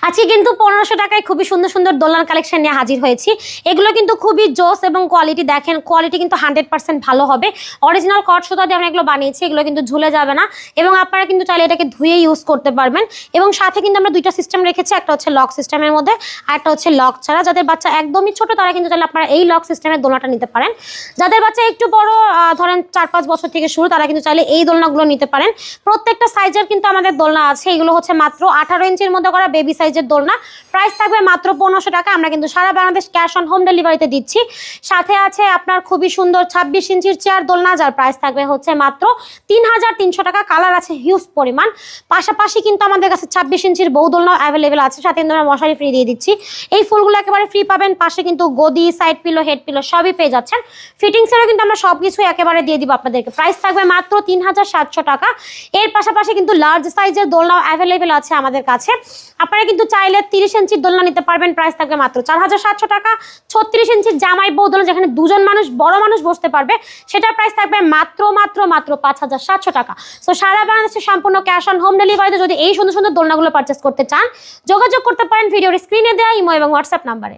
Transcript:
আজকে কিন্তু 1500 টাকায় খুবই সুন্দর সুন্দর দোলনার কালেকশন নিয়ে হাজির হয়েছি। এগুলো কিন্তু খুবই জোস এবং কোয়ালিটি দেখেন, কোয়ালিটি কিন্তু 100% ভালো হবে। অরিজিনাল কট সুতা দিয়ে আমরা এগুলো বানিয়েছি, এগুলো কিন্তু ঝুলে যাবে না এবং আপনারা কিন্তু চাইলে এটাকে ধুয়ে ইউজ করতে পারবেন। এবং সাথে কিন্তু আমরা দুইটা সিস্টেম রেখেছি, একটা হচ্ছে লক সিস্টেমের মধ্যে আর একটা হচ্ছে লক ছাড়া। যাদের বাচ্চা একদমই ছোট তারা কিন্তু চাইলে আপনারা এই লক সিস্টেমের দোলনাটা নিতে পারেন। যাদের বাচ্চা একটু বড় ধরেন 4-5 বছর থেকে শুরু, তারা কিন্তু চাইলে এই দোলনাগুলো নিতে পারেন। প্রত্যেকটা সাইজের কিন্তু আমাদের দোলনা আছে। এগুলো হচ্ছে মাত্র 18 ইঞ্চির মধ্যে করা বেবি সাইজের দোলনা। প্রাইস থাকবে মাত্র 1500 টাকা। আমরা কিন্তু সারা বাংলাদেশ ক্যাশ অন হোম ডেলিভারিতে দিচ্ছি। সাথে আছে আপনার খুবই সুন্দর 26 ইঞ্চির চেয়ার দোলনা, যার প্রাইস থাকবে হচ্ছে মাত্র 3300 টাকা। কালার আছে হিউজ পরিমাণ। পাশাপাশি কিন্তু আমাদের কাছে 26 ইঞ্চির বউ দোলনা অ্যাভেলেবেল আছে, সাথে কিন্তু আমরা মশারি ফ্রি দিয়ে দিচ্ছি। এই ফুলগুলো একেবারে ফ্রি পাবেন। পাশে কিন্তু গদি, সাইড পিলো, হেড পিলো সবই পেয়ে যাচ্ছেন। ফিটিংসেরও কিন্তু আমরা সবকিছু একেবারে দিয়ে দিব আপনাদেরকে। প্রাইস থাকবে মাত্র 3700 টাকা। এর পাশাপাশি কিন্তু লার্জ সাইজের দোলনাও অ্যাভেলেবেল আছে আমাদের কাছে। আপনারা কিন্তু চাইলে 30 ইঞ্চির দোলনা নিতে পারবেন। প্রাইস থাকবে মাত্র 4700 টাকা। 36 ইঞ্চির জামাই বউ দোলনা, যেখানে দুজন মানুষ, বড় মানুষ বসতে পারবে, সেটার প্রাইস থাকবে মাত্র 5700 টাকা। সো সারা বাংলাদেশে সম্পূর্ণ ক্যাশ অন হোম ডেলিভারিতে যদি এই সুন্দর সুন্দর দোলনাগুলো পারচেস করতে চান, যোগাযোগ করতে পারেন ভিডিওর স্ক্রিনে দেওয়া ইমো এবং হোয়াটসঅ্যাপ নাম্বারে।